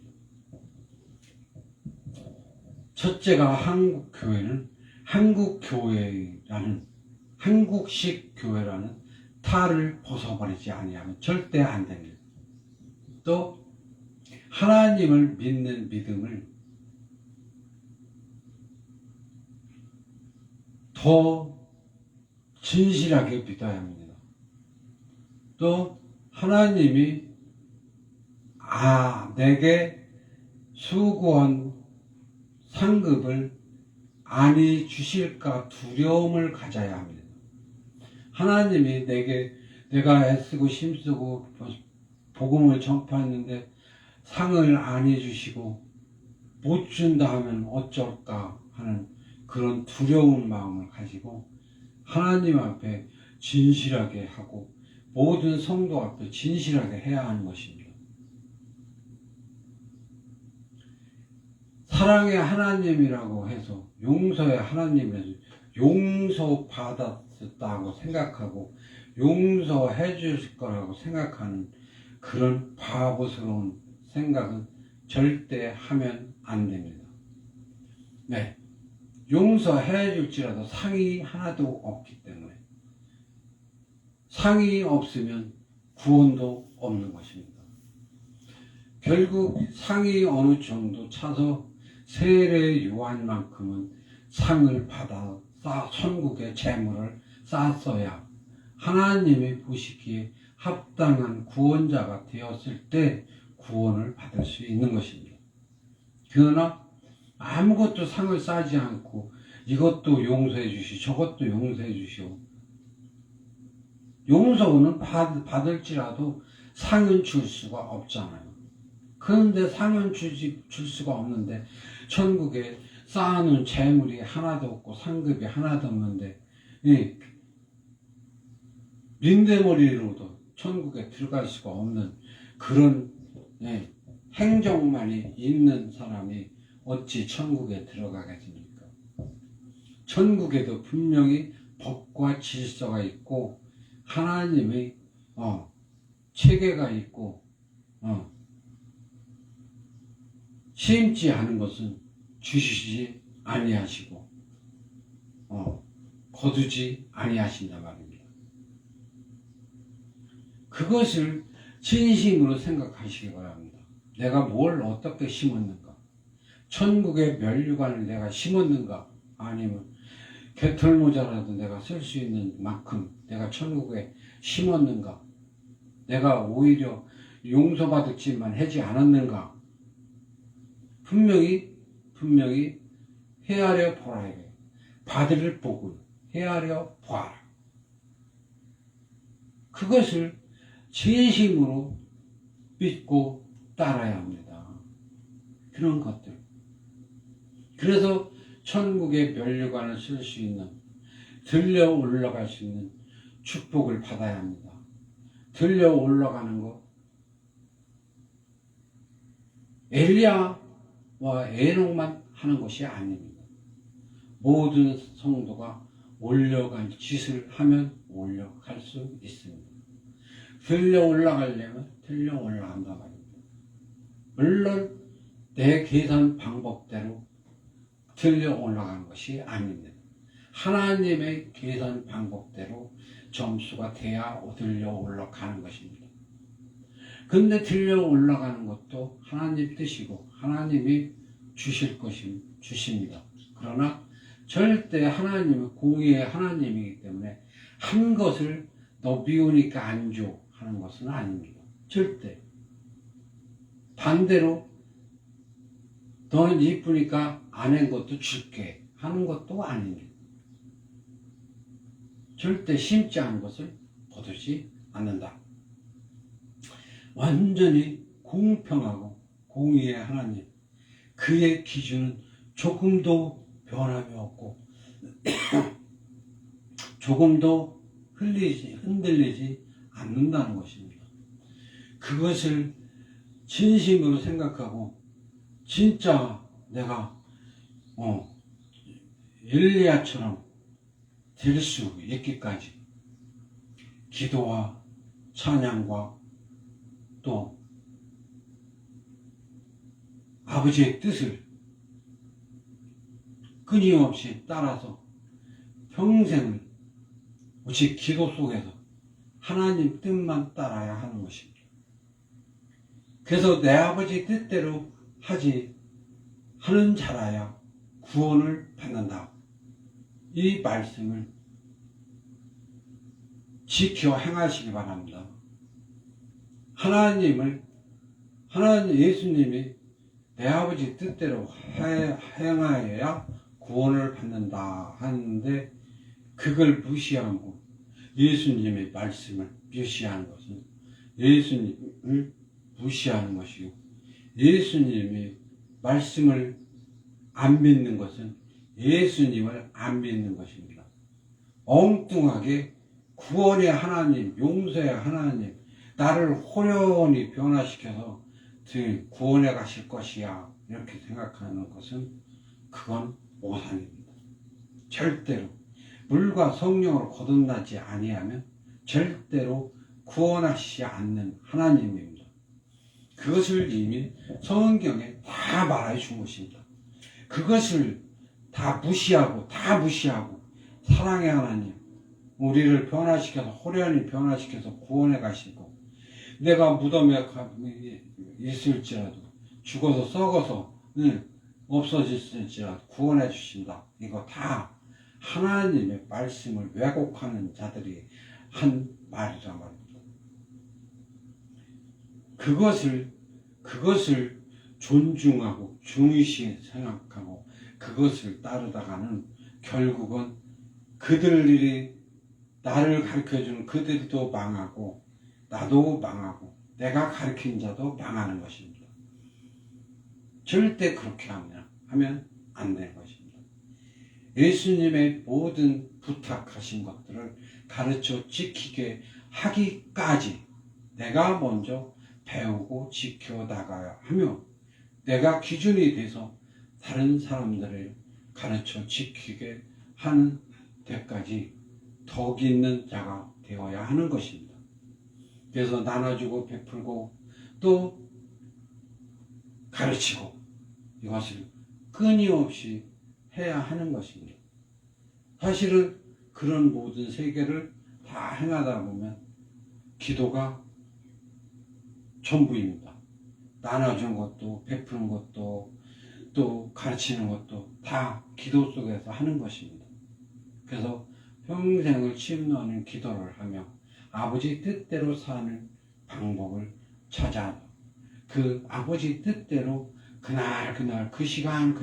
첫째가 한국교회는 한국식 교회라는 탈을 벗어버리지 아니하면 절대 안 됩니다. 또 하나님을 믿는 믿음을 더 진실하게 믿어야 합니다. 또 하나님이 내게 수고한 상급을 아니 주실까 두려움을 가져야 합니다. 하나님이 내가 애쓰고 힘쓰고 복음을 전파했는데 상을 아니 주시고 못 준다 하면 어쩔까 하는 그런 두려운 마음을 가지고 하나님 앞에 진실하게 하고 모든 성도 앞에 진실하게 해야 하는 것입니다. 사랑의 하나님이라고 해서 용서의 하나님이라서 용서받았다고 생각하고 용서해 주실 거라고 생각하는 그런 바보스러운 생각은 절대 하면 안 됩니다. 네, 용서해 줄지라도 상이 하나도 없기 때문에 상이 없으면 구원도 없는 것입니다. 결국 상이 어느 정도 차서 세례 요한만큼은 상을 받아 천국의 재물을 쌓았어야 하나님이 보시기에 합당한 구원자가 되었을 때 구원을 받을 수 있는 것입니다. 그러나 아무것도 상을 쌓지 않고 이것도 용서해 주시오 저것도 용서해 주시오 용서는 받을지라도 상은 줄 수가 없잖아요. 그런데 상은 줄 수가 없는데 천국에 쌓아놓은 재물이 하나도 없고 상급이 하나도 없는데 민대머리로도 천국에 들어갈 수가 없는 그런 행정만이 있는 사람이 어찌 천국에 들어가겠습니까? 천국에도 분명히 법과 질서가 있고 하나님의 체계가 있고 심지 않은 것은 주시지 아니하시고 거두지 아니하신단 말입니다. 그것을 진심으로 생각하시기 바랍니다. 내가 뭘 어떻게 심었는가? 천국의 면류관을 내가 심었는가? 아니면 개털모자라도 내가 쓸 수 있는 만큼 내가 천국에 심었는가? 내가 오히려 용서받을 짓만 하지 않았는가? 분명히 헤아려 보라 이래요. 받을 복을 헤아려 보아라. 그것을 진심으로 믿고 따라야 합니다. 그런 것들. 그래서 천국의 면류관을 쓸 수 있는, 들려 올라갈 수 있는 축복을 받아야 합니다. 들려 올라가는 것, 엘리야와 에녹만 하는 것이 아닙니다. 모든 성도가 올려갈 짓을 하면 올려갈 수 있습니다. 들려 올라가려면 들려 올라간단 말입니다. 물론 내 계산 방법대로 들려 올라가는 것이 아닙니다. 하나님의 계산 방법대로 점수가 돼야 들려 올라가는 것입니다. 근데 들려 올라가는 것도 하나님 뜻이고 하나님이 주실 것이 주십니다. 그러나 절대 하나님은 공의의 하나님이기 때문에 한 것을 너 미우니까 안 줘 하는 것은 아닙니다. 절대. 반대로 너는 이쁘니까 안 한 것도 줄게 하는 것도 아닙니다. 절대 심지 않은 것을 거두지 않는다. 완전히 공평하고 공의의 하나님, 그의 기준은 조금도 변함이 없고 조금도 흔들리지 않는다는 것입니다. 그것을 진심으로 생각하고 진짜 내가 엘리야처럼 될 수 있기까지 기도와 찬양과 또 아버지의 뜻을 끊임없이 따라서 평생을 오직 기도 속에서 하나님 뜻만 따라야 하는 것입니다. 그래서 내 아버지 뜻대로 하는 자라야 구원을 받는다. 이 말씀을 지켜 행하시기 바랍니다. 예수님이 내 아버지 뜻대로 행하여야 구원을 받는다 하는데 그걸 무시하고 예수님의 말씀을 무시하는 것은 예수님을 무시하는 것이고 예수님의 말씀을 안 믿는 것은 예수님을 안 믿는 것입니다. 엉뚱하게 구원의 하나님, 용서의 하나님, 나를 호련히 변화시켜서 구원해 가실 것이야 이렇게 생각하는 것은 그건 오산입니다. 절대로 물과 성령으로 거듭나지 아니하면 절대로 구원하시지 않는 하나님입니다. 그것을 이미 성경에 다 말해 준 것입니다. 그것을 다 무시하고 사랑의 하나님, 우리를 변화시켜서 호련히 변화시켜서 구원해 가시고 내가 무덤에 있을지라도 죽어서 썩어서 없어질지라도 구원해 주신다. 이거 다 하나님의 말씀을 왜곡하는 자들이 한 말이란 말입니다. 그것을 존중하고 중요시 생각하고 그것을 따르다가는 결국은 그들이 나를 가르쳐주는 그들도 망하고 나도 망하고 내가 가르친 자도 망하는 것입니다. 절대 그렇게 하면 안 되는 것입니다. 예수님의 모든 부탁하신 것들을 가르쳐 지키게 하기까지 내가 먼저 배우고 지켜나가야 하며 내가 기준이 돼서 다른 사람들을 가르쳐 지키게 하는 데까지 덕 있는 자가 되어야 하는 것입니다. 그래서 나눠주고 베풀고 또 가르치고 이것을 끊임없이 해야 하는 것입니다. 사실은 그런 모든 세계를 다 행하다 보면 기도가 전부입니다. 나눠준 것도 베푸는 것도 또 가르치는 것도 다 기도 속에서 하는 것입니다. 그래서 평생을 침노하는 기도를 하며 아버지 뜻대로 사는 방법을 찾아 그 아버지 뜻대로 그날 그 시간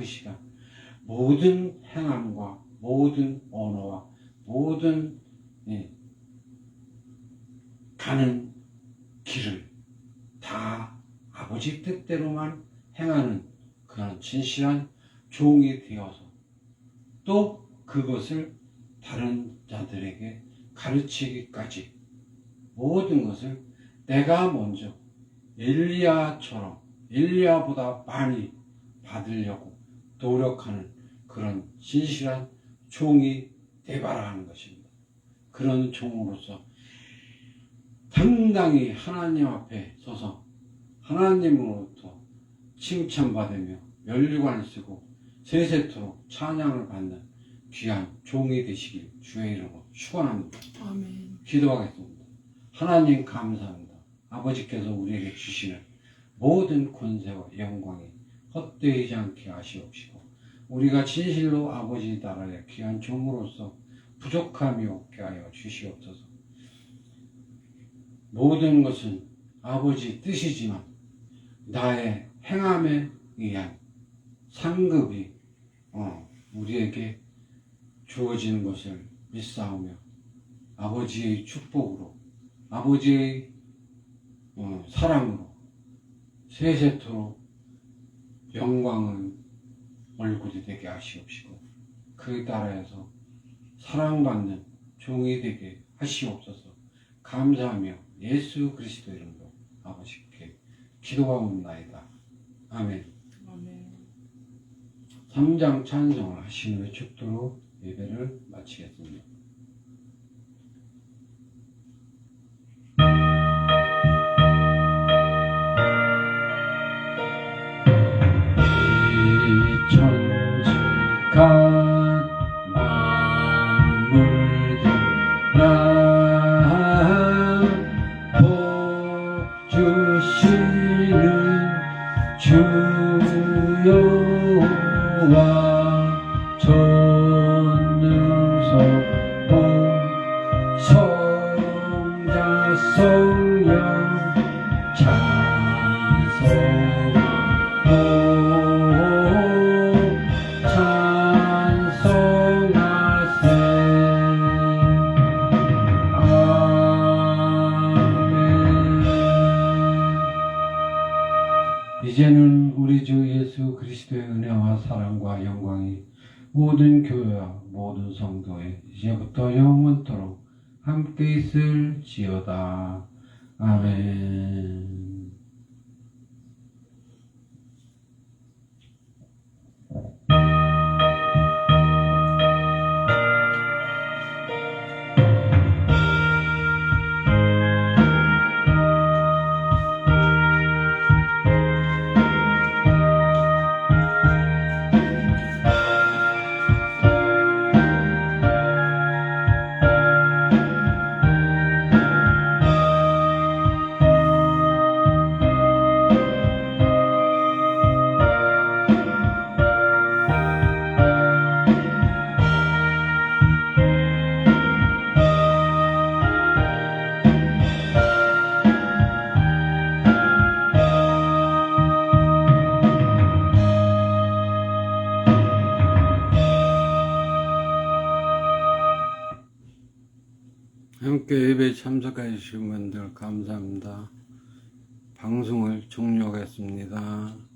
모든 행함과 모든 언어와 모든 가는 길을 다 아버지 뜻대로만 행하는 그런 진실한 종이 되어서 또 그것을 다른 자들에게 가르치기까지 모든 것을 내가 먼저 엘리야보다 많이 받으려고 노력하는 그런 진실한 종이 되봐라 하는 것입니다. 그런 종으로서 당당히 하나님 앞에 서서 하나님으로부터 칭찬받으며 면류관을 쓰고 세세토록 찬양을 받는 귀한 종이 되시길 주의 이름으로 축원합니다. 아멘. 기도하겠습니다. 하나님 감사합니다. 아버지께서 우리에게 주시는 모든 권세와 영광이 헛되지 않게 하시옵시고 우리가 진실로 아버지 나라의 귀한 종으로서 부족함이 없게 하여 주시옵소서. 모든 것은 아버지 뜻이지만 나의 행함에 의한 상급이 우리에게 주어지는 것을 믿사오며 아버지의 축복으로 아버지의 사랑으로 세세토록 영광은 얼굴이 되게 하시옵시고 그 나라에서 사랑받는 종이 되게 하시옵소서. 감사하며 예수 그리스도 이름으로 아버지께 기도하옵나이다. 아멘. 아멘. 3장 찬송을 하시는 축도로 예배를 마치겠습니다. 천지간 만물들 나 복주시는 주여와 전능성고 성자 성령 찬송하세. 아멘. 이제는 우리 주 예수 그리스도의 은혜와 사랑과 영광이 모든 교회와 모든 성도에 이제부터 영원토록 함께 있을지어다. 아멘. 함께 예배에 참석해 주신 분들 감사합니다. 방송을 종료하겠습니다.